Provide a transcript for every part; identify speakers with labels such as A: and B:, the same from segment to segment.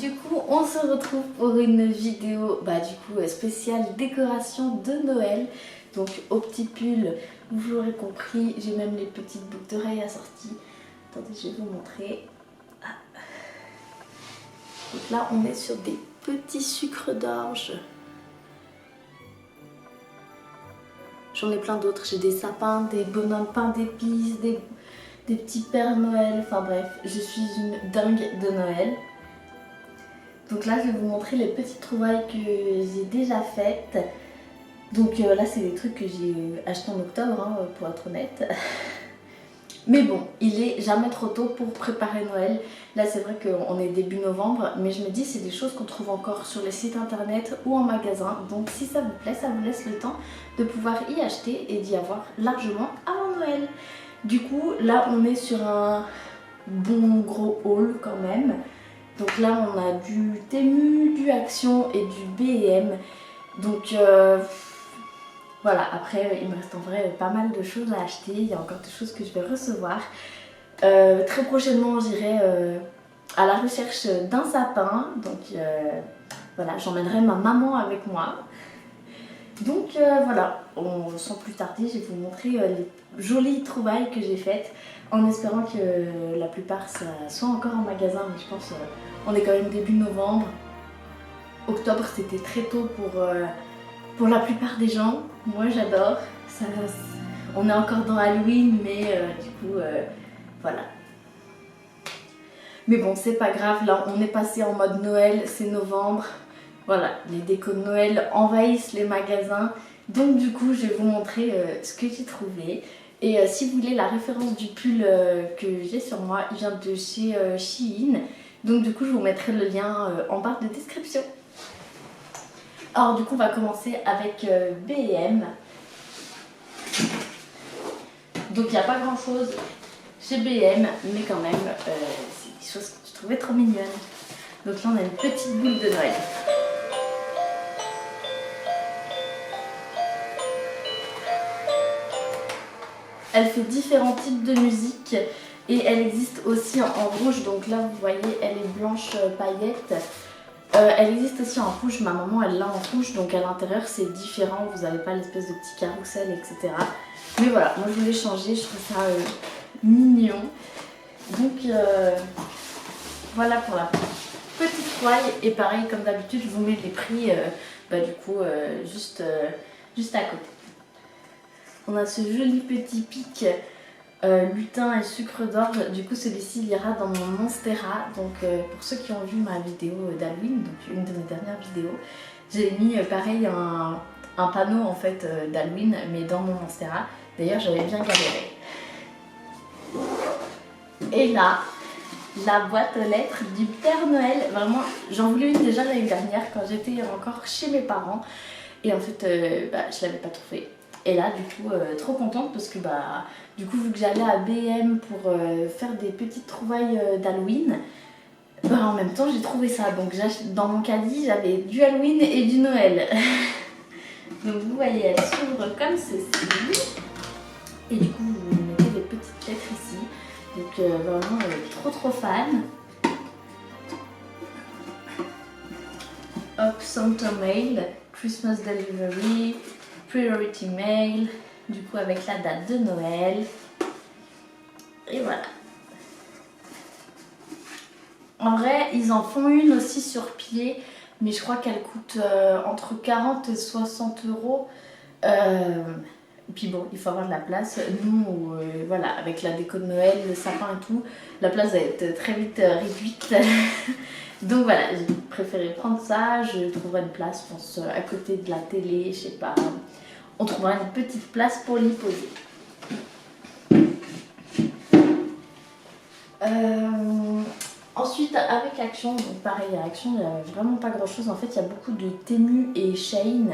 A: du coup on se retrouve pour une vidéo spéciale décoration de Noël. Donc au petit pull, vous l'aurez compris, j'ai même les petites boucles d'oreilles assorties. Attendez, je vais vous montrer. Donc là on est sur des petits sucres d'orge. J'en ai plein d'autres, j'ai des sapins, des bonhommes peints d'épices, des petits pères Noël, enfin bref, je suis une dingue de Noël. Donc là je vais vous montrer les petites trouvailles que j'ai déjà faites. Donc là c'est des trucs que j'ai achetés en octobre hein, pour être honnête. Mais bon, il est jamais trop tôt pour préparer Noël. Là c'est vrai qu'on est début novembre, mais je me dis c'est des choses qu'on trouve encore sur les sites internet ou en magasin. Donc si ça vous plaît, ça vous laisse le temps de pouvoir y acheter et d'y avoir largement avant Noël. Du coup là on est sur un bon gros haul quand même. Donc là on a du Temu, du Action et du B&M. Donc voilà, après il me reste en vrai pas mal de choses à acheter. Il y a encore des choses que je vais recevoir. Très prochainement j'irai à la recherche d'un sapin. Donc voilà, j'emmènerai ma maman avec moi. Donc voilà, sans plus tarder, je vais vous montrer les jolies trouvailles que j'ai faites, en espérant que la plupart ça soit encore en magasin, mais je pense on est quand même début novembre. Octobre c'était très tôt pour la plupart des gens. Moi j'adore, on est encore dans Halloween, mais du coup voilà. Mais bon, c'est pas grave, là on est passé en mode Noël, c'est novembre. Voilà, les décos de Noël envahissent les magasins. Donc du coup, je vais vous montrer ce que j'ai trouvé. Et si vous voulez la référence du pull que j'ai sur moi, il vient de chez Shein. Donc du coup, je vous mettrai le lien en barre de description. Alors du coup, on va commencer avec B&M. Donc il n'y a pas grand chose chez B&M, mais quand même, c'est des choses que je trouvais trop mignonnes. Donc là, on a une petite boule de Noël. Elle fait différents types de musique et elle existe aussi en rouge. Donc là, vous voyez, elle est blanche paillette. Elle existe aussi en rouge. Ma maman, elle l'a en rouge. Donc à l'intérieur, c'est différent. Vous n'avez pas l'espèce de petit carrousel, etc. Mais voilà, moi, je voulais changer. Je trouve ça mignon. Donc voilà pour la petite toile. Et pareil, comme d'habitude, je vous mets les prix juste à côté. On a ce joli petit pic lutin et sucre d'orge. Du coup, celui-ci il ira dans mon Monstera. Donc, pour ceux qui ont vu ma vidéo d'Halloween, donc une de mes dernières vidéos, j'ai mis pareil un panneau en fait d'Halloween, mais dans mon Monstera. D'ailleurs, j'avais bien galéré. Et là, la boîte aux lettres du Père Noël. Vraiment, j'en voulais une déjà l'année dernière quand j'étais encore chez mes parents. Et en fait, je l'avais pas trouvée. Et là, du coup, trop contente parce que du coup, vu que j'allais à B&M pour faire des petites trouvailles d'Halloween, en même temps, j'ai trouvé ça. Donc, dans mon caddie, j'avais du Halloween et du Noël. Donc, vous voyez, elle s'ouvre comme ceci. Et du coup, vous mettez des petites lettres ici. Donc, vraiment, trop fan. Hop, Santa Mail, Christmas Delivery, Priority Mail, du coup avec la date de Noël. Et voilà. En vrai, ils en font une aussi sur pied, mais je crois qu'elle coûte entre 40 et 60 euros. Puis bon, il faut avoir de la place. Nous, voilà, avec la déco de Noël, le sapin et tout, la place va être très vite réduite. Donc voilà, j'ai préféré prendre ça. Je trouverai une place, je pense, à côté de la télé, je sais pas. On trouvera une petite place pour l'y poser. Ensuite, avec Action, donc pareil, à Action, il n'y a vraiment pas grand chose. En fait, il y a beaucoup de Temu et Shein.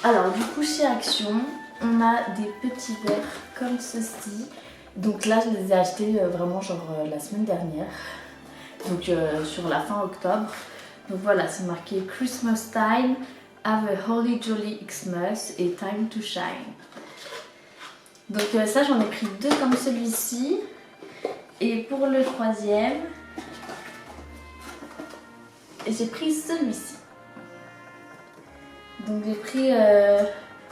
A: Alors, du coup, chez Action, on a des petits verres comme ceci. Donc là, je les ai achetés vraiment genre la semaine dernière. Donc sur la fin octobre. Donc voilà, c'est marqué Christmas time, have a holly jolly Xmas et time to shine. Donc ça j'en ai pris 2 comme celui-ci. Et pour le troisième, j'ai pris celui-ci. Donc j'ai pris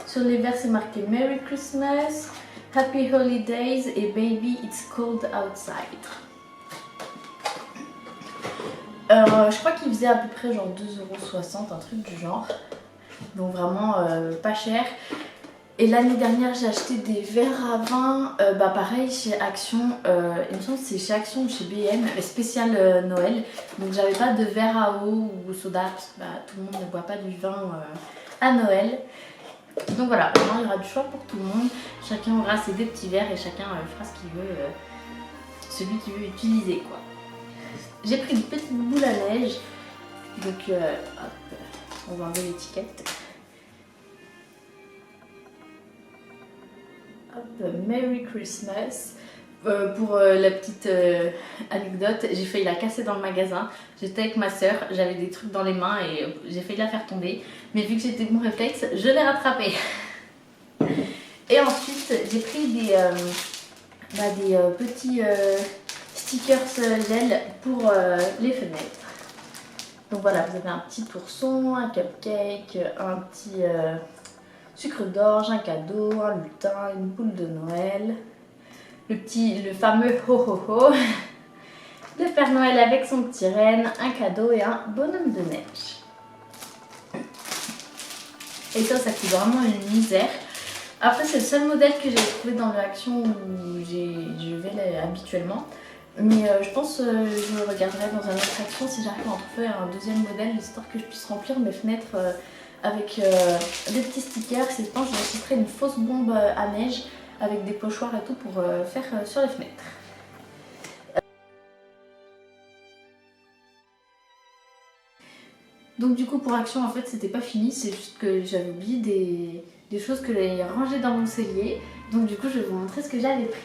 A: sur les verres c'est marqué Merry Christmas, Happy Holidays et Baby It's Cold Outside. Je crois qu'il faisait à peu près genre 2,60 €, un truc du genre. Donc vraiment pas cher. Et l'année dernière j'ai acheté des verres à vin, pareil chez Action, il me semble que c'est chez Action ou chez BM, spécial Noël. Donc j'avais pas de verre à eau ou soda parce que tout le monde ne boit pas du vin à Noël. Donc voilà, maintenant il y aura du choix pour tout le monde. Chacun aura ses 2 petits verres et chacun fera ce qu'il veut, celui qu'il veut utiliser quoi. J'ai pris une petite boule à neige, donc hop, on va enlever l'étiquette. Merry Christmas. Pour la petite anecdote, j'ai failli la casser dans le magasin. J'étais avec ma soeur, j'avais des trucs dans les mains et j'ai failli la faire tomber. Mais vu que j'étais bon réflexe, je l'ai rattrapée. Et ensuite, j'ai pris des petits stickers gel pour les fenêtres. Donc voilà, vous avez un petit ourson, un cupcake, un petit sucre d'orge, un cadeau, un lutin, une boule de Noël, le fameux ho ho ho, le Père Noël avec son petit renne, un cadeau et un bonhomme de neige. Et ça coûte vraiment une misère. Après c'est le seul modèle que j'ai trouvé dans l'Action où je vais habituellement. Mais je pense que je regarderai dans un autre Action si j'arrive à en trouver un deuxième modèle, histoire que je puisse remplir mes fenêtres avec des petits stickers. Et je pense que j'achèterai une fausse bombe à neige avec des pochoirs et tout pour faire sur les fenêtres. Donc du coup pour Action en fait c'était pas fini, c'est juste que j'avais oublié des choses que j'avais rangées dans mon cellier. Donc du coup je vais vous montrer ce que j'avais pris.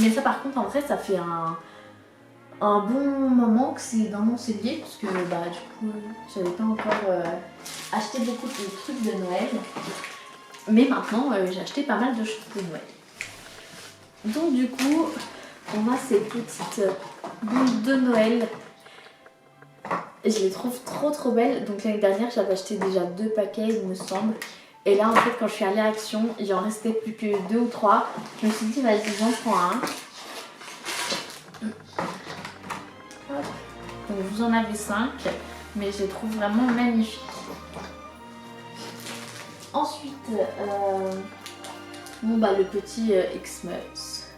A: Mais ça par contre en vrai ça fait un bon moment que c'est dans mon cellier parce que du coup j'avais pas encore acheté beaucoup de trucs de Noël. Mais maintenant j'ai acheté pas mal de choses de Noël. Donc du coup on a ces petites boules de Noël. Je les trouve trop belles. Donc l'année dernière j'avais acheté déjà 2 paquets il me semble. Et là en fait quand je suis allée à Action il en restait plus que 2 ou 3. Je me suis dit vas-y j'en prends un. Donc vous en avez 5 mais je les trouve vraiment magnifiques. Ensuite le petit Xmas,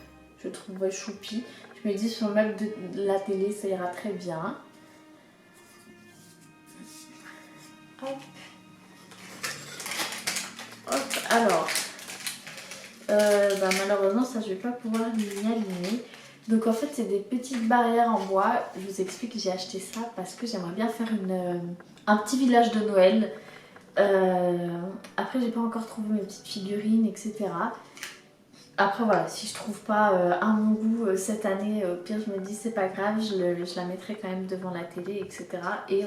A: je trouve choupi. Je me dis sur le meuble de la télé ça ira très bien. Hop. Hop, alors malheureusement ça je vais pas pouvoir m'y aligner. Donc en fait c'est des petites barrières en bois. Je vous explique que j'ai acheté ça parce que j'aimerais bien faire un petit village de Noël. Après j'ai pas encore trouvé mes petites figurines etc. Après voilà, si je trouve pas à mon goût cette année, au pire je me dis c'est pas grave, je la mettrai quand même devant la télé etc. Et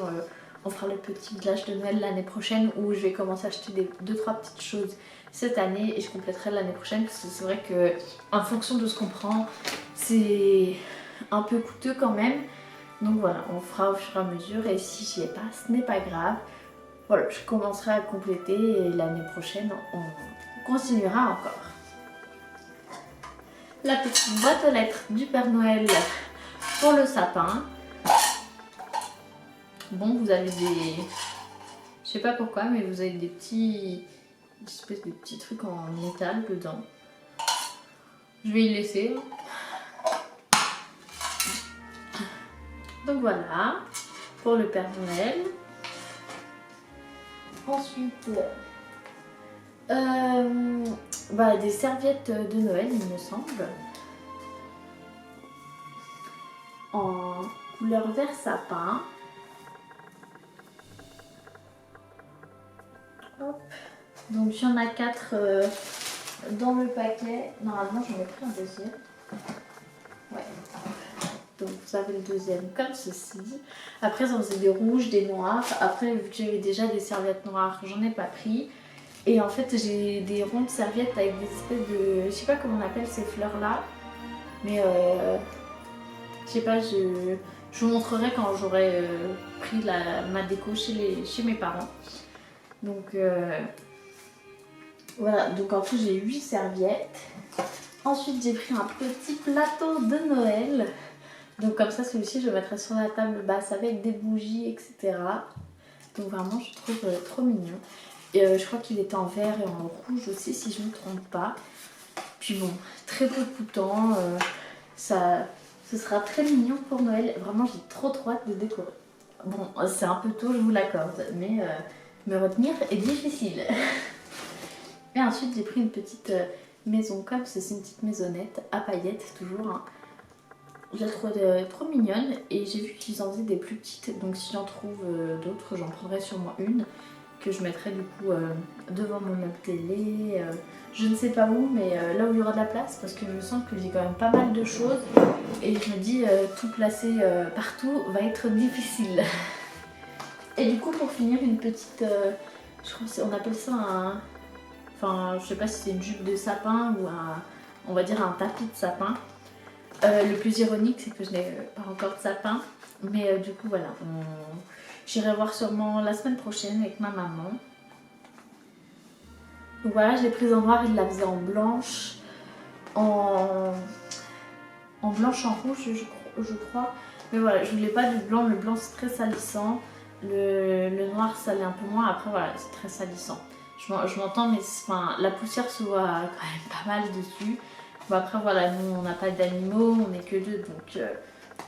A: on fera le petit village de Noël l'année prochaine où je vais commencer à acheter 2-3 petites choses cette année et je compléterai l'année prochaine parce que c'est vrai que en fonction de ce qu'on prend c'est un peu coûteux quand même. Donc voilà, on fera au fur et à mesure et si j'y ai pas, ce n'est pas grave. Voilà, je commencerai à compléter et l'année prochaine on continuera encore. La petite boîte aux lettres du Père Noël pour le sapin. Bon, vous avez des... Je sais pas pourquoi, mais vous avez des espèces de petits trucs en métal dedans. Je vais y laisser. Donc voilà, pour le Père Noël. Ensuite, des serviettes de Noël, il me semble. En couleur vert sapin. Hop. Donc il y en a 4 dans le paquet. Normalement j'en ai pris un deuxième. Ouais. Donc vous avez le deuxième comme ceci. Après ça faisait des rouges, des noirs. Après vu que j'avais déjà des serviettes noires, j'en ai pas pris. Et en fait j'ai des rondes serviettes avec des espèces de... Je sais pas comment on appelle ces fleurs là. Mais je sais pas, je vous montrerai quand j'aurai pris ma déco chez mes parents. Donc voilà, donc en tout j'ai 8 serviettes. Ensuite j'ai pris un petit plateau de Noël. Donc comme ça celui-ci je le mettrai sur la table basse avec des bougies, etc. Donc vraiment je trouve trop mignon. Et je crois qu'il était en vert et en rouge aussi si je ne me trompe pas. Puis bon, très peu coûtant, ce sera très mignon pour Noël. Vraiment j'ai trop hâte de décorer. Bon c'est un peu tôt je vous l'accorde, mais me retenir est difficile. Et ensuite j'ai pris une petite maison comme c'est une petite maisonnette à paillettes toujours. Hein. Je la trouve trop mignonne et j'ai vu qu'ils en faisaient des plus petites. Donc si j'en trouve d'autres, j'en prendrai sûrement une que je mettrai du coup devant mon meuble télé. Je ne sais pas où, mais là où il y aura de la place parce que je me sens que j'ai quand même pas mal de choses. Et je me dis tout placer partout va être difficile. Et du coup pour finir une petite, je crois qu'on appelle ça un... Enfin je sais pas si c'est une jupe de sapin ou on va dire un tapis de sapin. Le plus ironique c'est que je n'ai pas encore de sapin. Mais du coup voilà, j'irai voir sûrement la semaine prochaine avec ma maman. Donc voilà, je l'ai prise en noir, il la faisait en blanche, en blanche en rouge je crois. Mais voilà, je voulais pas du blanc, le blanc c'est très salissant. Le noir ça l'est un peu moins, après voilà c'est très salissant. Je m'entends mais enfin, la poussière se voit quand même pas mal dessus. Bon après voilà, nous on n'a pas d'animaux, on n'est que deux donc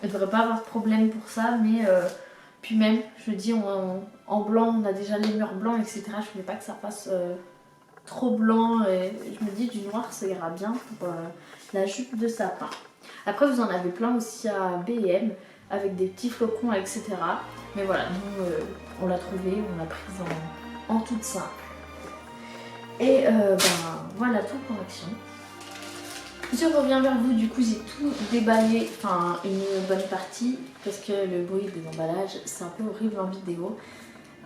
A: il ne devrait pas avoir de problème pour ça. Mais puis même, je dis en blanc, on a déjà les murs blancs etc. Je voulais pas que ça fasse trop blanc et je me dis du noir ça ira bien pour la jupe de sapin. Après vous en avez plein aussi à B&M avec des petits flocons etc. Mais voilà, nous on l'a trouvé, on l'a prise en toute simple. Et ben voilà tout pour Action. Je reviens vers vous, du coup j'ai tout déballé, enfin une bonne partie parce que le bruit des emballages c'est un peu horrible en vidéo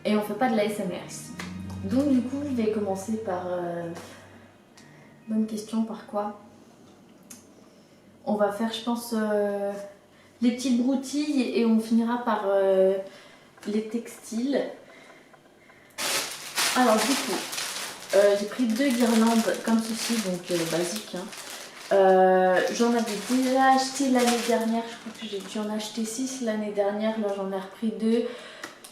A: et on fait pas de l'ASMR ici. Donc du coup je vais commencer par... bonne question, par quoi? On va faire je pense les petites broutilles et on finira par les textiles. Alors du coup j'ai pris 2 guirlandes comme ceci, donc basique. Hein. J'en avais déjà acheté l'année dernière, je crois que j'ai dû en acheter 6 l'année dernière, là j'en ai repris 2.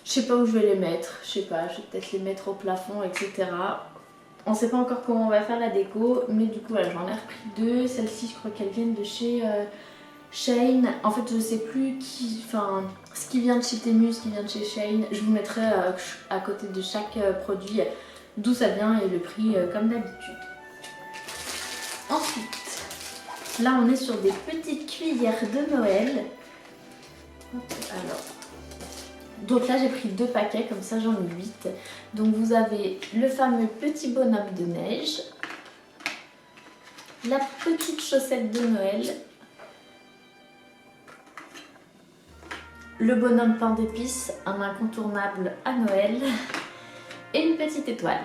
A: Je sais pas où je vais les mettre, je sais pas, je vais peut-être les mettre au plafond etc. On sait pas encore comment on va faire la déco, mais du coup voilà, j'en ai repris 2. Celles-ci je crois qu'elles viennent de chez Shein. En fait je sais plus ce qui vient de chez Temu, ce qui vient de chez Shein. Je vous mettrai à côté de chaque produit d'où ça vient et le prix comme d'habitude. Ensuite, là on est sur des petites cuillères de Noël. Alors, donc là j'ai pris 2 paquets, comme ça j'en ai 8. Donc vous avez le fameux petit bonhomme de neige, la petite chaussette de Noël, le bonhomme pain d'épices, un incontournable à Noël, et une petite étoile.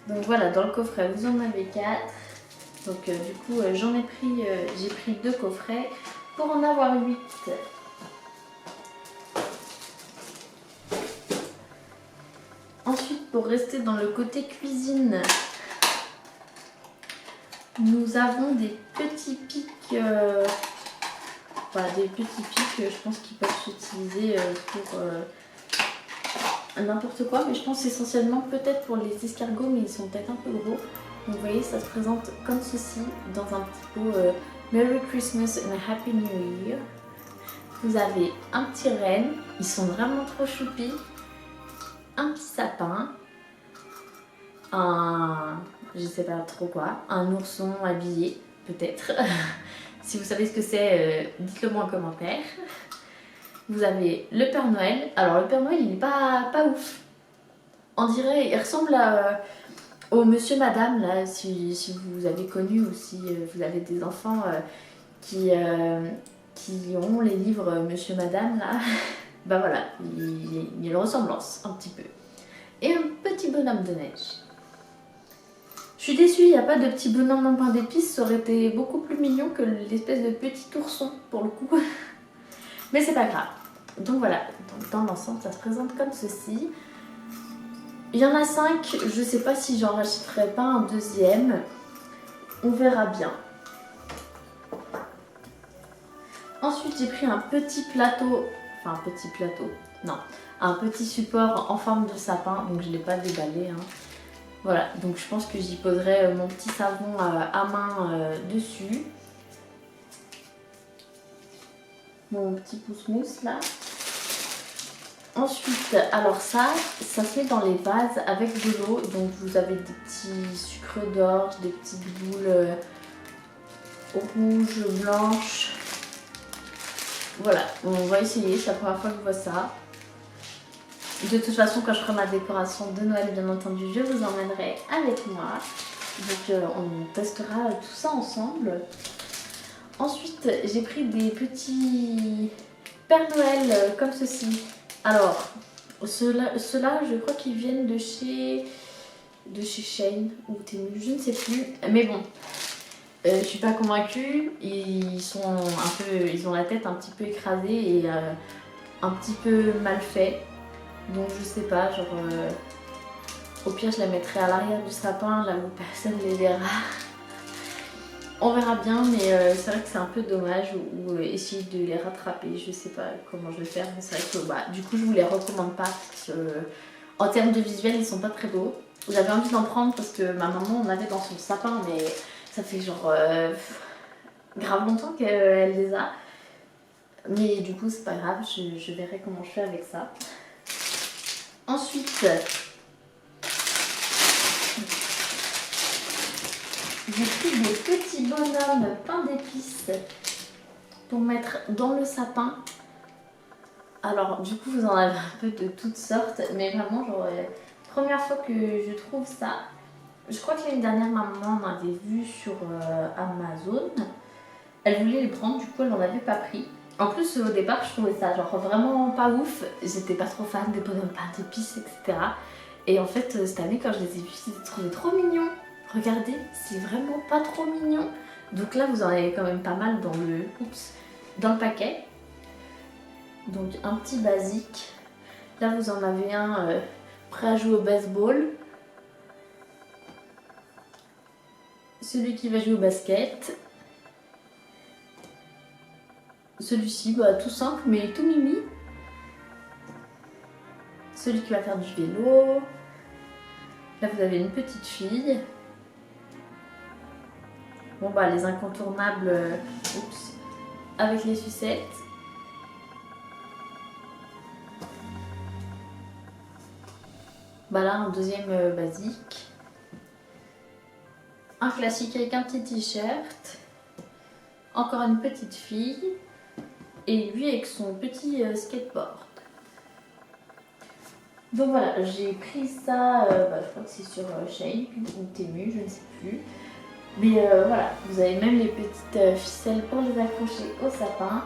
A: Donc voilà, dans le coffret vous en avez 4. Donc du coup j'ai pris 2 coffrets pour en avoir 8. Ensuite, pour rester dans le côté cuisine, nous avons des petits pics, voilà, des petits pics, je pense qu'ils peuvent s'utiliser pour n'importe quoi, mais je pense essentiellement peut-être pour les escargots, mais ils sont peut-être un peu gros. Donc vous voyez, ça se présente comme ceci, dans un petit pot Merry Christmas and a Happy New Year. Vous avez un petit renne, ils sont vraiment trop choupis, un petit sapin, je sais pas trop quoi, un ourson habillé, peut-être. Si vous savez ce que c'est, dites-le moi en commentaire. Vous avez le Père Noël. Alors le Père Noël il n'est pas ouf. On dirait, il ressemble au Monsieur Madame là, si vous avez connu ou si vous avez des enfants qui ont les livres Monsieur Madame là. Bah voilà, il y a une ressemblance un petit peu. et un petit bonhomme de neige. Je suis déçue, il n'y a pas de petit bonhomme en pain d'épices, ça aurait été beaucoup plus mignon que l'espèce de petit ourson pour le coup. Mais c'est pas grave. Donc voilà, donc dans l'ensemble ça se présente comme ceci. Il y en a 5, je sais pas si j'en rachèterai pas un deuxième. On verra bien. Ensuite j'ai pris un petit plateau, enfin un petit plateau, non, un petit support en forme de sapin, donc je ne l'ai pas déballé. Hein. Voilà, donc je pense que j'y poserai mon petit savon à main dessus. Mon petit pouce-mousse là. Ensuite, alors ça se met dans les vases avec de l'eau. Donc vous avez des petits sucres d'orge, des petites boules rouges, blanches. Voilà, on va essayer, c'est la première fois que je vois ça. De toute façon, quand je ferai ma décoration de Noël, bien entendu, je vous emmènerai avec moi. Donc on testera tout ça ensemble. Ensuite, j'ai pris des petits Père Noël comme ceci. Alors, ceux-là, je crois qu'ils viennent de chez Shein ou Temu, je ne sais plus. Mais bon, je suis pas convaincue. Ils ont la tête un petit peu écrasée et un petit peu mal fait. Donc je sais pas, genre au pire je la mettrai à l'arrière du sapin, là où personne les verra. On verra bien, mais c'est vrai que c'est un peu dommage ou essayer de les rattraper. Je sais pas comment je vais faire, mais c'est vrai que du coup je vous les recommande pas parce que en termes de visuel ils sont pas très beaux. J'avais envie d'en prendre parce que ma maman en avait dans son sapin, mais ça fait genre grave longtemps qu'elle les a. Mais du coup c'est pas grave, je verrai comment je fais avec ça. Ensuite, j'ai pris des petits bonhommes pain d'épices pour mettre dans le sapin. Alors du coup vous en avez un peu de toutes sortes, mais vraiment genre première fois que je trouve ça. Je crois que l'année dernière ma maman en avait vu sur Amazon. Elle voulait les prendre, du coup elle n'en avait pas pris. En plus au départ je trouvais ça genre vraiment pas ouf. J'étais pas trop fan des bonhommes pain d'épices, etc. Et en fait cette année quand je les ai vus, je les ai trouvés trop mignons. Regardez, c'est vraiment pas trop mignon. Donc là vous en avez quand même pas mal dans le paquet. Donc un petit basique. Là vous en avez un prêt à jouer au baseball. Celui qui va jouer au basket. Celui-ci, tout simple mais tout mimi. Celui qui va faire du vélo. Là vous avez une petite fille. Bon les incontournables avec les sucettes. Là un deuxième basique. Un classique avec un petit t-shirt. Encore une petite fille. Et lui avec son petit skateboard. Donc voilà, j'ai pris ça, je crois que c'est sur Shein ou Temu, je ne sais plus. Mais voilà, vous avez même les petites ficelles pour les accrocher au sapin.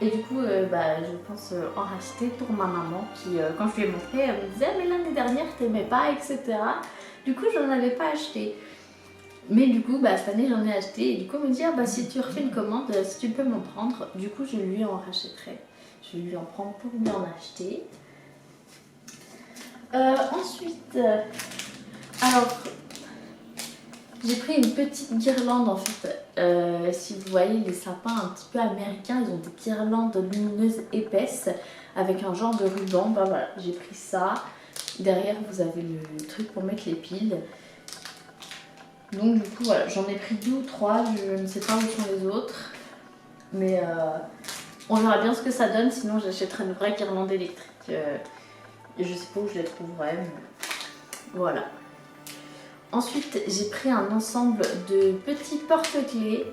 A: Et du coup, je pense en racheter pour ma maman qui, quand je lui ai montré, elle me disait ah, mais l'année dernière t'aimais pas, etc. Du coup, j'en avais pas acheté. Mais du coup, cette année j'en ai acheté. Et du coup, elle me dit si tu refais une commande, si tu peux m'en prendre, du coup, je lui en rachèterai. Je vais lui en prendre pour lui en acheter. Ensuite, alors, j'ai pris une petite guirlande en fait. Si vous voyez les sapins un petit peu américains, ils ont des guirlandes lumineuses épaisses avec un genre de ruban. Voilà, j'ai pris ça. Derrière, vous avez le truc pour mettre les piles. Donc du coup, voilà, j'en ai pris 2 ou 3. Je ne sais pas où sont les autres. Mais on verra bien ce que ça donne. Sinon, j'achèterai une vraie guirlande électrique. Et je sais pas où je les trouverai. Mais voilà. Ensuite, j'ai pris un ensemble de petits porte-clés.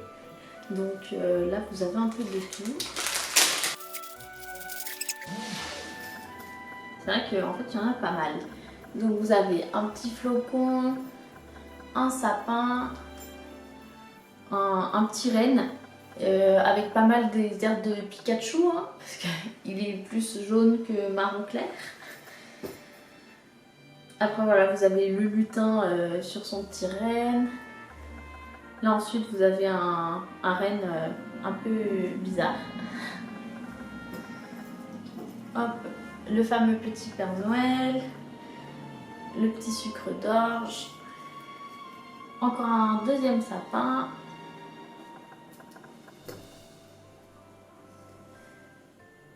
A: Donc là, vous avez un peu de tout. C'est vrai qu'en fait, il y en a pas mal. Donc vous avez un petit flocon, un sapin, un petit renne avec pas mal des airs de Pikachu, parce qu'il est plus jaune que marron clair. Après voilà, vous avez le lutin sur son petit renne. Là ensuite vous avez un renne un peu bizarre. Hop, le fameux petit Père Noël, le petit sucre d'orge, encore un deuxième sapin,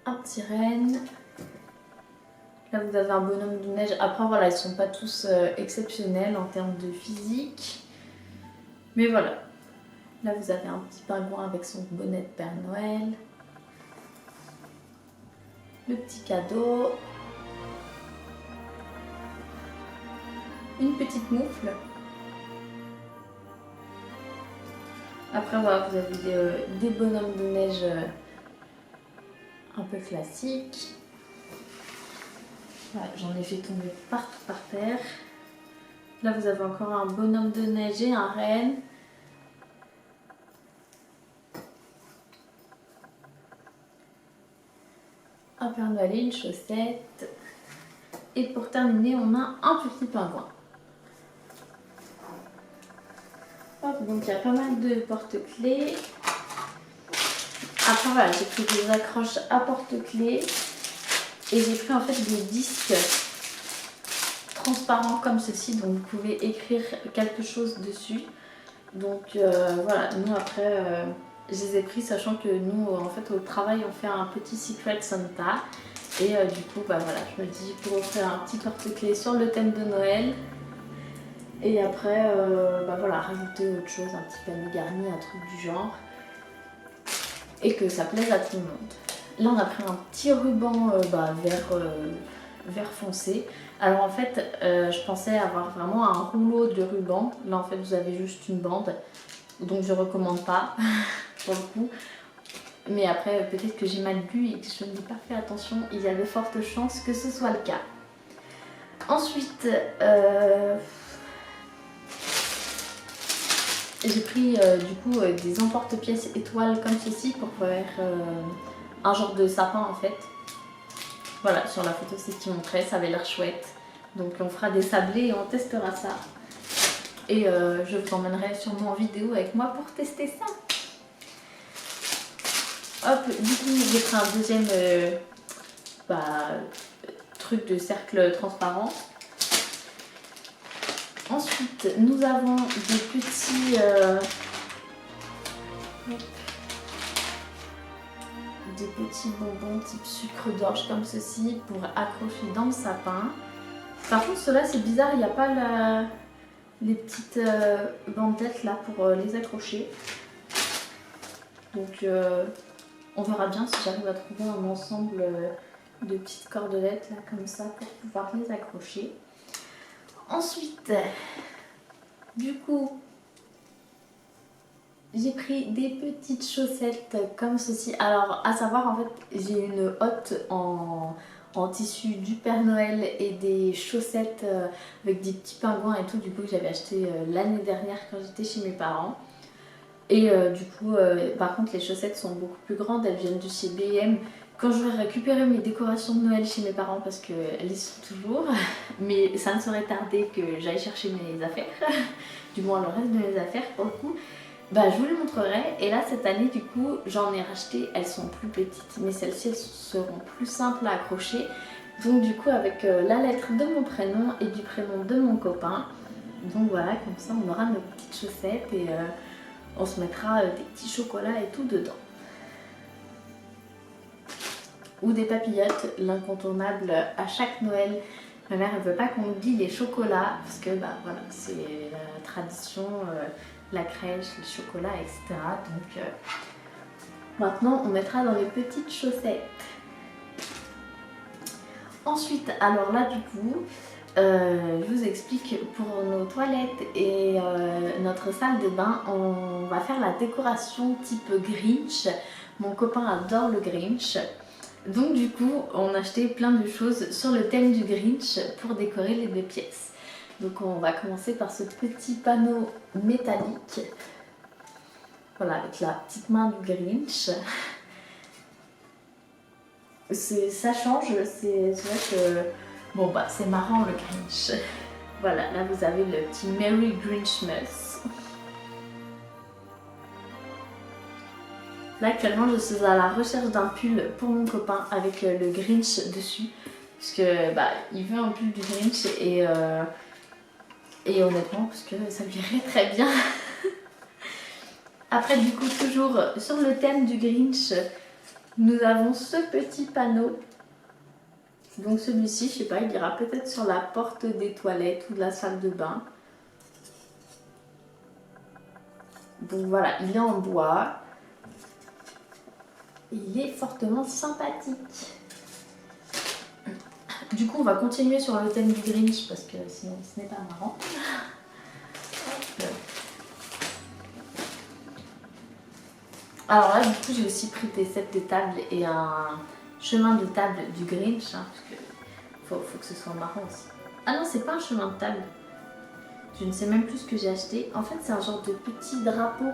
A: un petit renne. Là vous avez un bonhomme de neige. Après voilà, ils sont pas tous exceptionnels en termes de physique. Mais voilà. Là vous avez un petit pingouin avec son bonnet de Père Noël. Le petit cadeau. Une petite moufle. Après voilà, vous avez des bonhommes de neige un peu classiques. Voilà, j'en ai fait tomber partout par terre. Là vous avez encore un bonhomme de neige et un renne. Un Père Noël et une chaussette. Et pour terminer, on a un petit pingouin. Hop, donc il y a pas mal de porte-clés. Après voilà, j'ai pris des accroches à porte-clés. Et j'ai pris en fait des disques transparents comme ceci. Donc vous pouvez écrire quelque chose dessus. Donc voilà, nous après... je les ai pris sachant que nous en fait au travail on fait un petit Secret Santa et du coup bah voilà, je me dis pour offrir un petit porte-clés sur le thème de Noël et après bah voilà, rajouter autre chose, un petit panier garni, un truc du genre et que ça plaise à tout le monde. Là on a pris un petit ruban vert foncé. Alors en fait je pensais avoir vraiment un rouleau de ruban, là en fait vous avez juste une bande donc je recommande pas pour le coup, mais après peut-être que j'ai mal lu et que je n'ai pas fait attention, il y a de fortes chances que ce soit le cas. Ensuite j'ai pris du coup des emporte-pièces étoiles comme ceci pour faire un genre de sapin en fait. Voilà, sur la photo c'est ce qui montrait, ça avait l'air chouette, donc on fera des sablés et on testera ça. Et je vous emmènerai sûrement en vidéo avec moi pour tester ça. Hop, du coup j'ai pris un deuxième truc de cercle transparent. Ensuite nous avons des petits bonbons type sucre d'orge comme ceci pour accrocher dans le sapin. Par contre ceux-là c'est bizarre, il n'y a pas les petites bandelettes là pour les accrocher. Donc on verra bien si j'arrive à trouver un ensemble de petites cordelettes là comme ça pour pouvoir les accrocher. Ensuite, du coup, j'ai pris des petites chaussettes comme ceci. Alors à savoir en fait j'ai une hotte en tissu du Père Noël et des chaussettes avec des petits pingouins et tout, du coup que j'avais acheté l'année dernière quand j'étais chez mes parents. Et du coup par contre les chaussettes sont beaucoup plus grandes, elles viennent de chez B&M. Quand j'aurai récupéré mes décorations de Noël chez mes parents, parce qu'elles y sont toujours, mais ça ne saurait tarder que j'aille chercher mes affaires, du moins le reste de mes affaires pour le coup, bah je vous les montrerai. Et là cette année du coup j'en ai racheté, elles sont plus petites, mais celles-ci elles seront plus simples à accrocher. Donc du coup avec la lettre de mon prénom et du prénom de mon copain, donc voilà, comme ça on aura nos petites chaussettes et on se mettra des petits chocolats et tout dedans. Ou des papillotes, l'incontournable à chaque Noël. Ma mère elle veut pas qu'on oublie les chocolats parce que bah voilà, c'est la tradition, la crèche, les chocolats, etc. Donc maintenant on mettra dans les petites chaussettes. Ensuite, alors là du coup, je vous explique, pour nos toilettes et notre salle de bain, on va faire la décoration type Grinch. Mon copain adore le Grinch. Donc du coup, on a acheté plein de choses sur le thème du Grinch pour décorer les deux pièces. Donc on va commencer par ce petit panneau métallique. Voilà, avec la petite main du Grinch. Ça change, c'est vrai que Bon bah c'est marrant le Grinch. Voilà, là vous avez le petit Merry Grinchmas. Là actuellement je suis à la recherche d'un pull pour mon copain avec le Grinch dessus. Parce que bah il veut un pull du Grinch et honnêtement parce que ça lui irait très bien. Après du coup toujours sur le thème du Grinch, nous avons ce petit panneau. Donc celui-ci, je sais pas, il ira peut-être sur la porte des toilettes ou de la salle de bain. Donc voilà, il est en bois. Et il est fortement sympathique. Du coup, on va continuer sur le thème du Grinch parce que sinon ce n'est pas marrant. Alors là, du coup, j'ai aussi pris des sets de table et un chemin de table du Grinch, hein, parce que faut que ce soit marrant aussi. Ah non, c'est pas un chemin de table. Je ne sais même plus ce que j'ai acheté. En fait, c'est un genre de petit drapeau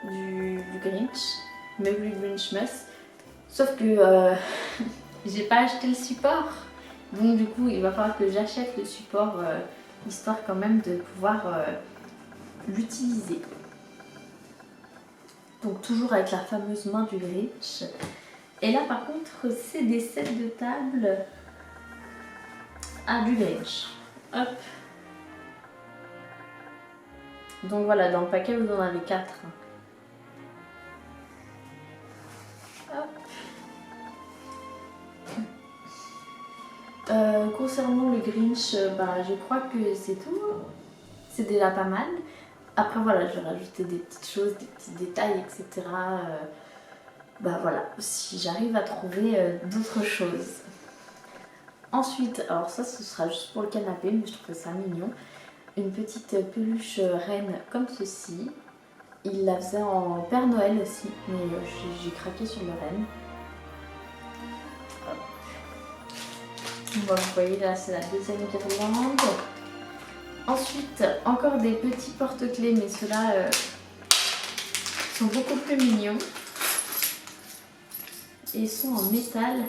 A: du Grinch, Merry Grinchmas. Sauf que j'ai pas acheté le support. Donc du coup, il va falloir que j'achète le support, histoire quand même de pouvoir l'utiliser. Donc toujours avec la fameuse main du Grinch. Et là par contre, c'est des sets de table du Grinch. Hop. Donc voilà, dans le paquet vous en avez 4. Hop. Concernant le Grinch, je crois que c'est tout. C'est déjà pas mal. Après voilà, je vais rajouter des petites choses, des petits détails, etc. Voilà, si j'arrive à trouver d'autres choses. Ensuite, alors ça ce sera juste pour le canapé, mais je trouvais ça mignon. Une petite peluche reine comme ceci. Il la faisait en Père Noël aussi, mais j'ai craqué sur le renne. Bon, vous voyez là, c'est la deuxième guirlande. Ensuite, encore des petits porte-clés, mais ceux-là sont beaucoup plus mignons. Et ils sont en métal.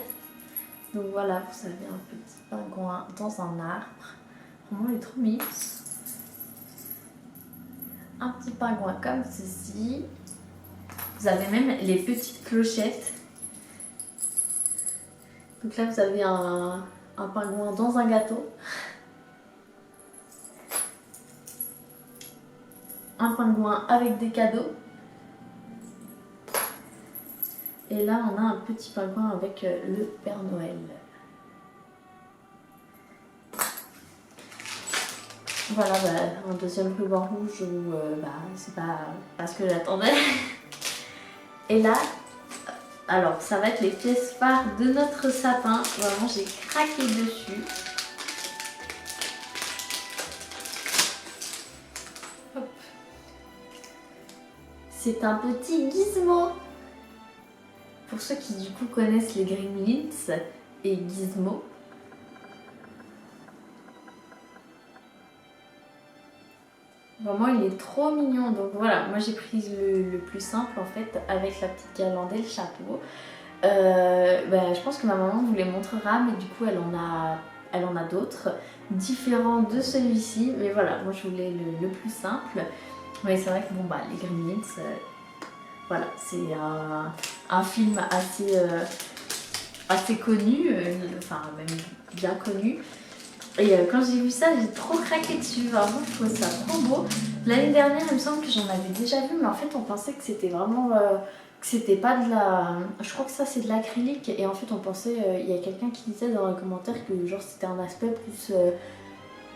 A: Donc voilà, vous avez un petit pingouin dans un arbre. Vraiment, il est trop mignon. Un petit pingouin comme ceci. Vous avez même les petites clochettes. Donc là, vous avez un pingouin dans un gâteau. Un pingouin avec des cadeaux. Et là, on a un petit pingouin avec le Père Noël. Voilà, un deuxième ruban rouge où c'est pas ce que j'attendais. Et là, alors ça va être les pièces phares de notre sapin. Vraiment, j'ai craqué dessus. Hop. C'est un petit Gizmo. Pour ceux qui du coup connaissent les Gremlins et Gizmo. Vraiment, il est trop mignon. Donc voilà, moi j'ai pris le plus simple en fait, avec la petite guirlande et le chapeau. Je pense que ma maman vous les montrera, mais du coup elle en a d'autres, différents de celui-ci. Mais voilà, moi je voulais le plus simple. Mais c'est vrai que les Gremlins, voilà, c'est un film assez connu, enfin même bien connu. Et quand j'ai vu ça, j'ai trop craqué dessus. Vraiment, je trouvais ça trop beau. L'année dernière, il me semble que j'en avais déjà vu, mais en fait, on pensait que c'était vraiment. Que c'était pas de la. Je crois que ça, c'est de l'acrylique. Et en fait, on pensait. Il y a quelqu'un qui disait dans les commentaires que genre c'était un aspect plus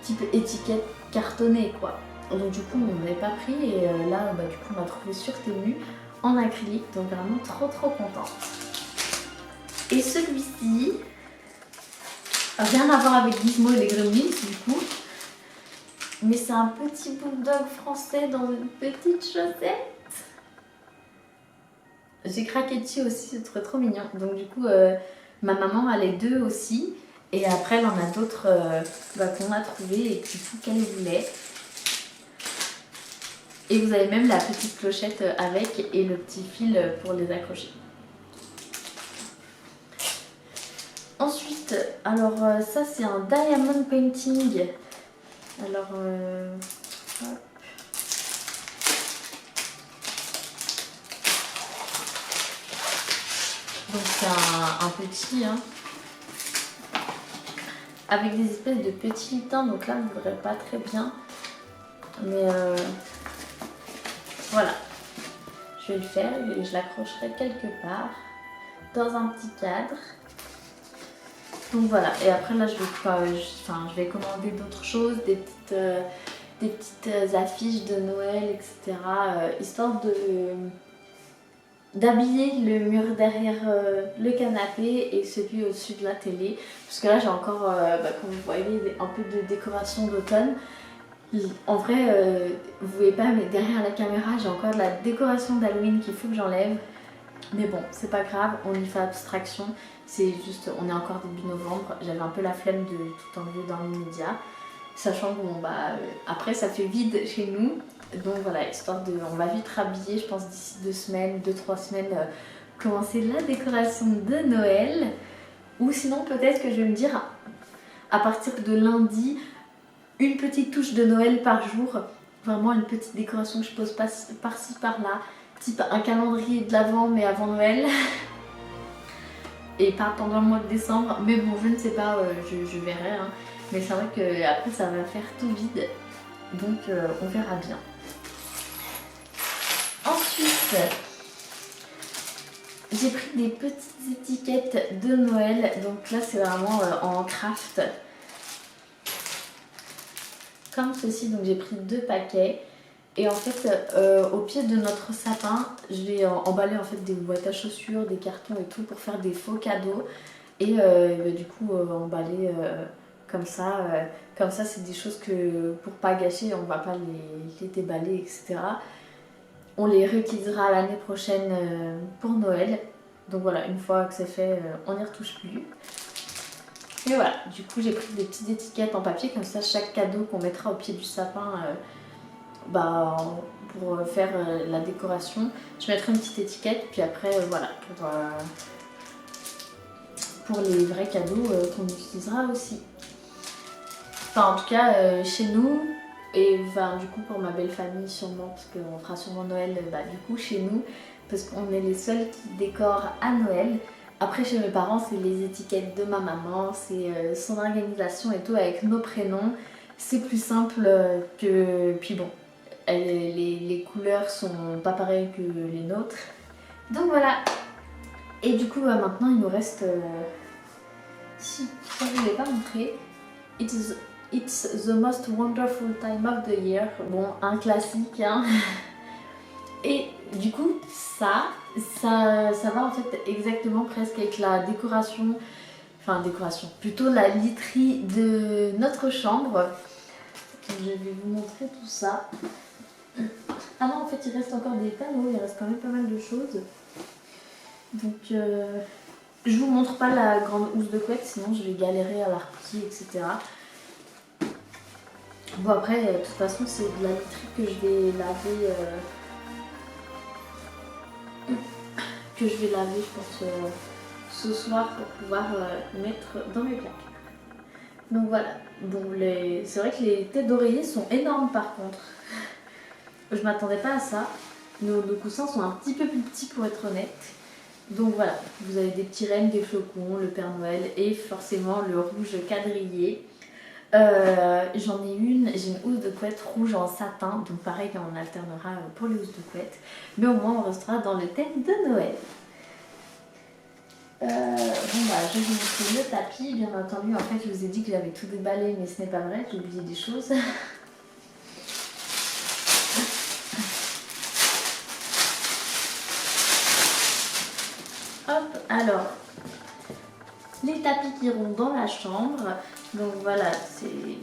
A: type étiquette cartonnée, quoi. Donc, du coup, on n'avait pas pris. Et là, du coup, on a trouvé sur Temu en acrylique. Donc, vraiment trop contente. Et celui-ci. Rien à voir avec Gizmo et les Gremlins du coup. Mais c'est un petit bulldog français dans une petite chaussette. J'ai craqué dessus aussi, c'est trop mignon. Donc du coup, ma maman a les deux aussi. Et après, elle en a d'autres qu'on a trouvées et qu'elle voulait. Et vous avez même la petite clochette avec et le petit fil pour les accrocher. Ensuite, Ensuite, alors ça c'est un diamond painting. Alors, hop. Donc c'est un petit, hein, avec des espèces de petits lutins. Donc là, on ne verrait pas très bien. Mais voilà. Je vais le faire et je l'accrocherai quelque part dans un petit cadre. Donc voilà, et après là je vais commander d'autres choses, des petites affiches de Noël, etc. Histoire d'habiller le mur derrière le canapé et celui au-dessus de la télé. Parce que là j'ai encore, comme vous voyez, un peu de décoration d'automne. En vrai, vous voyez pas, mais derrière la caméra j'ai encore de la décoration d'Halloween qu'il faut que j'enlève. Mais bon, c'est pas grave, on y fait abstraction. C'est juste, on est encore début novembre. J'avais un peu la flemme de tout enlever dans l'immédiat. Sachant que bon, après ça fait vide chez nous. Donc voilà, histoire de. On va vite rhabiller, je pense d'ici 2 semaines, 2-3 semaines, commencer la décoration de Noël. Ou sinon, peut-être que je vais me dire, à partir de lundi, une petite touche de Noël par jour. Vraiment une petite décoration que je pose par-ci par-là. Type un calendrier de l'Avent mais avant Noël. Et pas pendant le mois de décembre. Mais bon, je ne sais pas, je verrai. Hein. Mais c'est vrai qu'après ça va faire tout vide. Donc on verra bien. Ensuite, j'ai pris des petites étiquettes de Noël. Donc là c'est vraiment en craft. Comme ceci, donc j'ai pris 2 paquets. Et en fait, au pied de notre sapin, je vais emballer en fait des boîtes à chaussures, des cartons et tout pour faire des faux cadeaux. Et du coup, emballer comme ça. Comme ça, c'est des choses que pour pas gâcher, on va pas les déballer, etc. On les réutilisera l'année prochaine pour Noël. Donc voilà, une fois que c'est fait, on n'y retouche plus. Et voilà, du coup j'ai pris des petites étiquettes en papier, comme ça chaque cadeau qu'on mettra au pied du sapin, pour faire la décoration, je mettrai une petite étiquette, puis après voilà, pour les vrais cadeaux qu'on utilisera aussi. Enfin en tout cas chez nous, et du coup pour ma belle famille sûrement, parce qu'on fera sûrement Noël du coup chez nous, parce qu'on est les seuls qui décorent à Noël. Après chez mes parents c'est les étiquettes de ma maman, c'est son organisation et tout avec nos prénoms. C'est plus simple que... Puis bon, les couleurs sont pas pareilles que les nôtres. Donc voilà. Et du coup maintenant il nous reste... Si, je ne l'ai pas montré. It's the most wonderful time of the year. Bon, un classique hein. Et du coup ça va en fait exactement presque avec la décoration, plutôt la literie de notre chambre. Je vais vous montrer tout ça. Ah non, en fait il reste encore des panneaux, il reste quand même pas mal de choses. Donc je vous montre pas la grande housse de couette, sinon je vais galérer à la replier, etc. Bon après, de toute façon c'est de la literie que je vais laver. Je pense ce soir pour pouvoir mettre dans mes placards. Donc voilà, bon, c'est vrai que les têtes d'oreiller sont énormes par contre. Je m'attendais pas à ça. Nos coussins sont un petit peu plus petits pour être honnête. Donc voilà, vous avez des petits rennes, des flocons, le Père Noël et forcément le rouge quadrillé. J'en ai j'ai une housse de couette rouge en satin, donc pareil on alternera pour les housses de couette, mais au moins on restera dans le thème de Noël. Je vais vous montrer le tapis, bien entendu. En fait je vous ai dit que j'avais tout déballé, mais ce n'est pas vrai, j'ai oublié des choses. Hop, alors les tapis qui iront dans la chambre. Donc voilà, c'est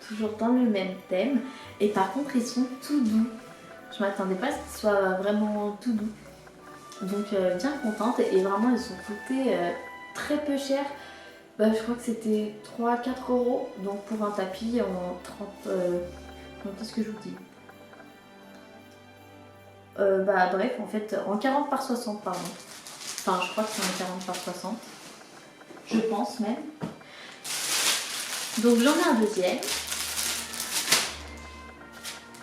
A: toujours dans le même thème. Et par contre, ils sont tout doux. Je m'attendais pas à ce qu'ils soient vraiment tout doux. Donc bien contente. Et vraiment, ils sont coûtés très peu cher. Je crois que c'était 3-4 €. Donc pour un tapis en 30... qu'est-ce que je vous dis bref, en fait, en 40 par 60, pardon. Enfin, je crois que c'est en 40 par 60. Je pense même. Donc j'en ai un deuxième.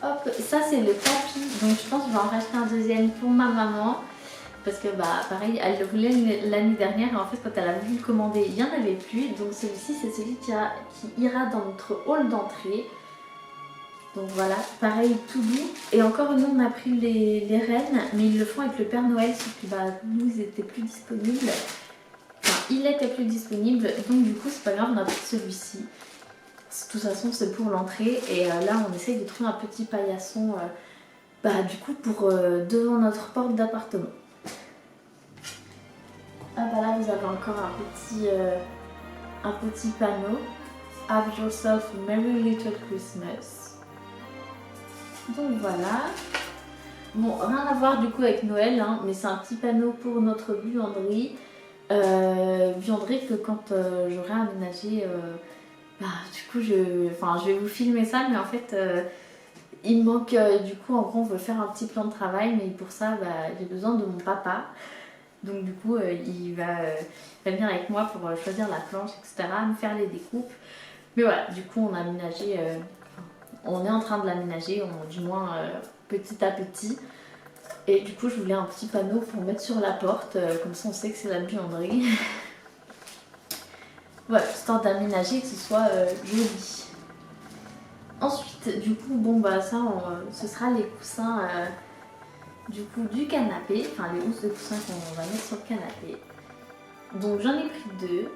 A: Hop, ça c'est le tapis. Donc je pense que je vais en racheter un deuxième pour ma maman. Parce que bah pareil, elle le voulait l'année dernière et en fait quand elle a voulu le commander, il n'y en avait plus. Donc celui-ci c'est celui qui ira dans notre hall d'entrée. Donc voilà, pareil tout doux. Et encore nous on a pris les rennes, mais ils le font avec le Père Noël, sauf que bah, nous ils étaient plus disponibles. Enfin il était plus disponible, donc du coup c'est pas grave, on a pris celui-ci. De toute façon c'est pour l'entrée et là on essaye de trouver un petit paillasson bah, du coup pour devant notre porte d'appartement. Ah bah là vous avez encore un petit panneau. Have yourself a merry little Christmas. Donc voilà. Bon, rien à voir du coup avec Noël, hein, mais c'est un petit panneau pour notre buanderie. Buanderie que quand j'aurai aménagé, bah, du coup je vais vous filmer ça, mais en fait il me manque du coup en gros on veut faire un petit plan de travail, mais pour ça bah, j'ai besoin de mon papa. Donc du coup il va venir avec moi pour choisir la planche, etc., me faire les découpes. Mais voilà, du coup on a aménagé, on est en train de l'aménager, du moins petit à petit. Et du coup je voulais un petit panneau pour mettre sur la porte, comme ça on sait que c'est la buanderie. Voilà, histoire d'aménager, que ce soit joli. Ensuite, du coup, bon bah ça, ce sera les coussins du coup du canapé, enfin les housses de coussins qu'on va mettre sur le canapé. Donc j'en ai pris 2.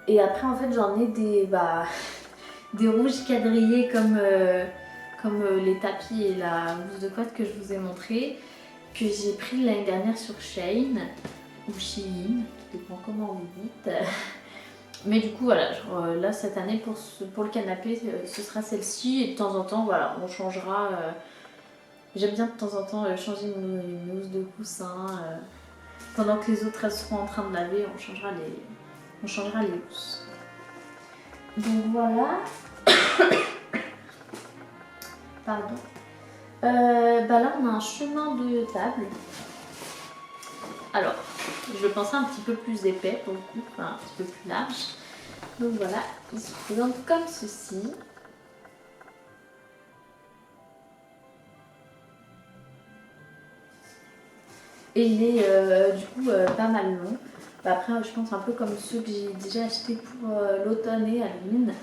A: Et après en fait j'en ai des rouges quadrillés comme les tapis et la housse de couette que je vous ai montré, que j'ai pris l'année dernière sur Shein ou Shein, tout dépend comment vous dites. Mais du coup voilà, genre, là cette année pour le canapé ce sera celle-ci, et de temps en temps voilà on changera. J'aime bien de temps en temps changer mes housses de coussin. Pendant que les autres elles seront en train de laver, on changera les housses. Donc voilà. Pardon. Bah là on a un chemin de table. Alors, je le pensais un petit peu plus épais pour le coup, enfin un petit peu plus large. Donc voilà, il se présente comme ceci. Et il est du coup pas mal long. Bah, après, je pense un peu comme ceux que j'ai déjà achetés pour l'automne et Halloween.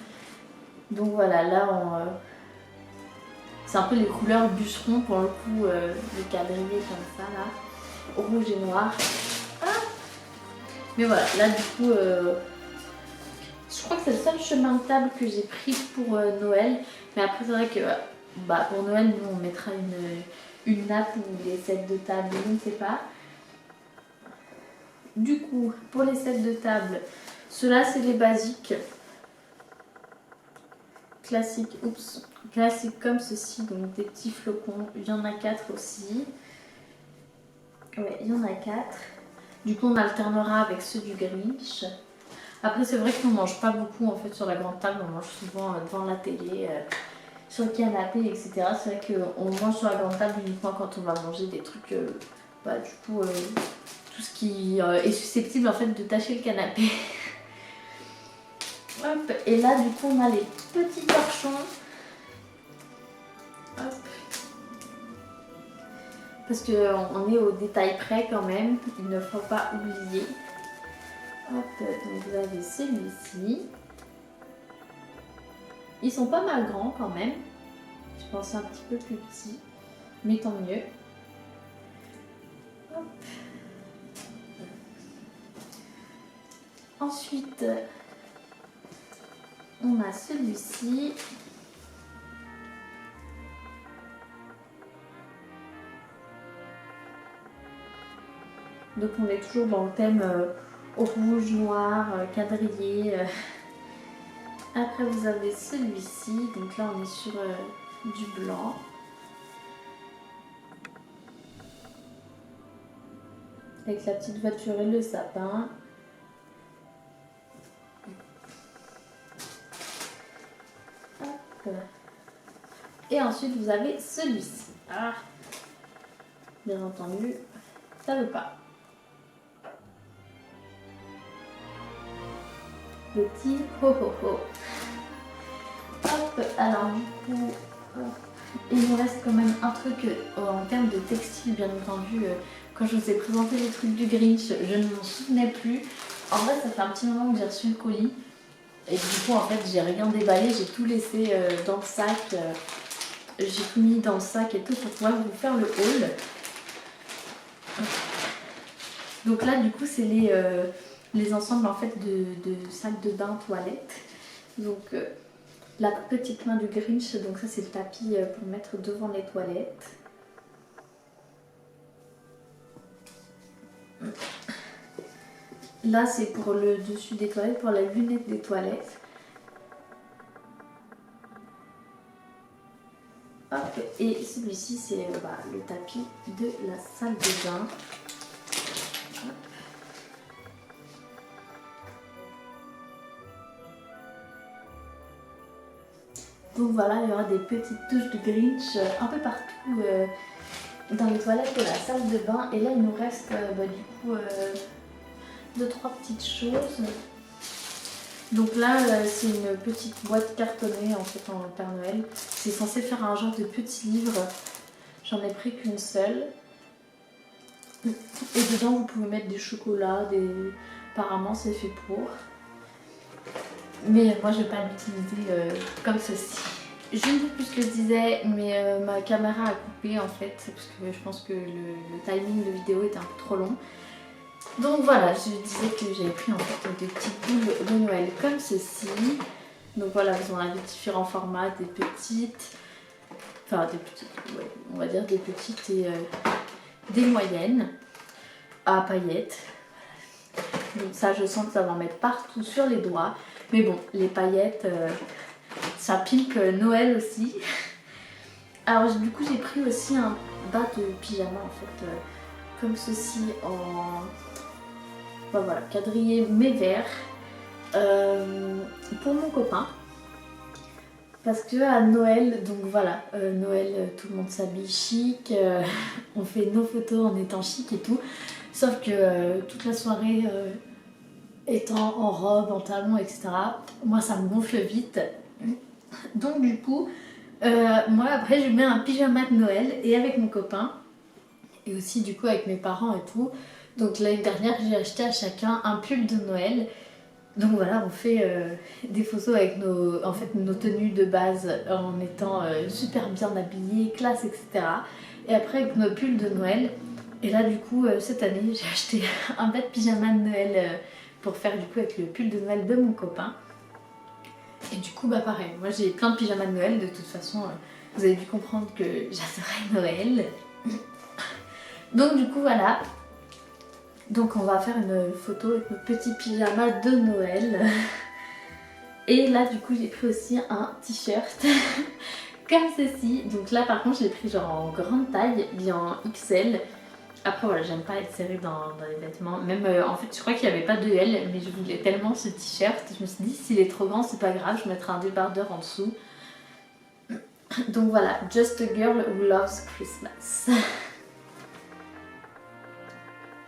A: Donc voilà, là c'est un peu les couleurs bûcheron pour le coup, le quadrillé comme ça là, rouge et noir. Ah, mais voilà, là du coup, je crois que c'est le seul chemin de table que j'ai pris pour Noël. Mais après c'est vrai que bah, pour Noël, nous on mettra une nappe ou des sets de table, je ne sais pas. Du coup, pour les sets de table, ceux-là c'est les basiques. Classique comme ceci, donc des petits flocons. Il y en a 4 aussi. Ouais, il y en a 4. Du coup, on alternera avec ceux du Grinch. Après, c'est vrai qu'on mange pas beaucoup en fait sur la grande table. On mange souvent devant la télé, sur le canapé, etc. C'est vrai qu'on mange sur la grande table uniquement quand on va manger des trucs, bah, du coup, tout ce qui est susceptible en fait de tacher le canapé. Hop, et là, du coup, on a les petits torchons. Hop. Parce qu'on est au détail près quand même, il ne faut pas oublier. Hop, donc vous avez celui-ci. Ils sont pas mal grands quand même. Je pensais un petit peu plus petit, mais tant mieux. Hop. Ensuite, on a celui-ci. Donc on est toujours dans le thème rouge, noir, quadrillé. Après vous avez celui-ci, donc là on est sur du blanc. Avec la petite voiture et le sapin. Hop. Et ensuite vous avez celui-ci. Ah, bien entendu, ça veut pas. le petit ho ho ho. Hop, alors du coup, il nous reste quand même un truc en termes de textile, bien entendu. Quand je vous ai présenté les trucs du Grinch, je ne m'en souvenais plus. En vrai, ça fait un petit moment que j'ai reçu le colis. Et du coup, en fait, j'ai rien déballé, j'ai tout laissé dans le sac. J'ai tout mis dans le sac et tout pour pouvoir vous faire le haul. Donc là, du coup, c'est les ensembles en fait de sacs de bain, toilettes. Donc la petite main du Grinch, donc ça c'est le tapis pour mettre devant les toilettes. Là, c'est pour le dessus des toilettes, pour la lunette des toilettes. Hop, et celui-ci, c'est le tapis de la salle de bain. Hop. Donc voilà, il y aura des petites touches de Grinch un peu partout dans les toilettes de la salle de bain. Et là, il nous reste du coup 2-3 petites choses. Donc là, c'est une petite boîte cartonnée en fait en Père Noël. C'est censé faire un genre de petit livre. J'en ai pris qu'une seule. Et dedans, vous pouvez mettre des chocolats, apparemment c'est fait pour. Mais moi, je vais pas l'utiliser comme ceci. Je ne sais plus ce que je disais, mais ma caméra a coupé en fait, parce que je pense que le timing de vidéo était un peu trop long. Donc voilà, je disais que j'avais pris en fait des petites boules de Noël comme ceci. Donc voilà, elles ont des différents formats, des petites, ouais, on va dire des petites et des moyennes à paillettes. Donc ça, je sens que ça va en mettre partout sur les doigts. Mais bon, les paillettes, ça pique Noël aussi. Alors du coup, j'ai pris aussi un bas de pyjama en fait, comme ceci en... voilà, quadrillé mais vert pour mon copain. Parce que à Noël, donc voilà, Noël, tout le monde s'habille chic, on fait nos photos en étant chic et tout. Sauf que toute la soirée, étant en robe, en talons, etc., moi ça me gonfle vite. Donc du coup, moi après je mets un pyjama de Noël et avec mon copain, et aussi du coup avec mes parents et tout. Donc l'année dernière, j'ai acheté à chacun un pull de Noël. Donc voilà, on fait des photos avec nos tenues de base en étant super bien habillés, classe, etc. Et après avec nos pulls de Noël. Et là du coup, cette année, j'ai acheté un bête pyjama de Noël pour faire du coup avec le pull de Noël de mon copain. Et du coup, pareil, moi j'ai plein de pyjamas de Noël. De toute façon, vous avez dû comprendre que j'adorais Noël. Donc du coup, voilà. Donc on va faire une photo avec nos petits pyjamas de Noël. Et là du coup j'ai pris aussi un t-shirt comme ceci. Donc là par contre j'ai pris genre en grande taille, bien en XL. Après voilà, j'aime pas être serrée dans les vêtements. Même en fait je crois qu'il n'y avait pas de L, mais je voulais tellement ce t-shirt. Je me suis dit s'il est trop grand c'est pas grave, je mettrai un débardeur en dessous. Donc voilà, just a girl who loves Christmas.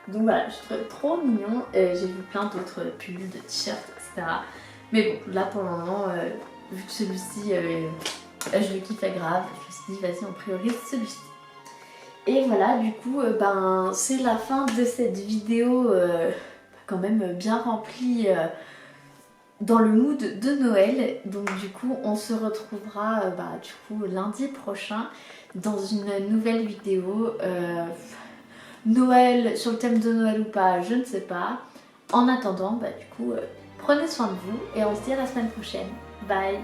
A: Donc voilà, je trouve trop mignon. J'ai vu plein d'autres pulls, de t-shirts, etc. Mais bon, là pour le moment, vu que celui-ci, je le kiffe grave, je me suis dit vas-y on priorise celui-ci. Et voilà, du coup, c'est la fin de cette vidéo quand même bien remplie dans le mood de Noël. Donc du coup, on se retrouvera du coup lundi prochain dans une nouvelle vidéo. Noël, sur le thème de Noël ou pas, je ne sais pas. En attendant, du coup, prenez soin de vous et on se dit à la semaine prochaine. Bye!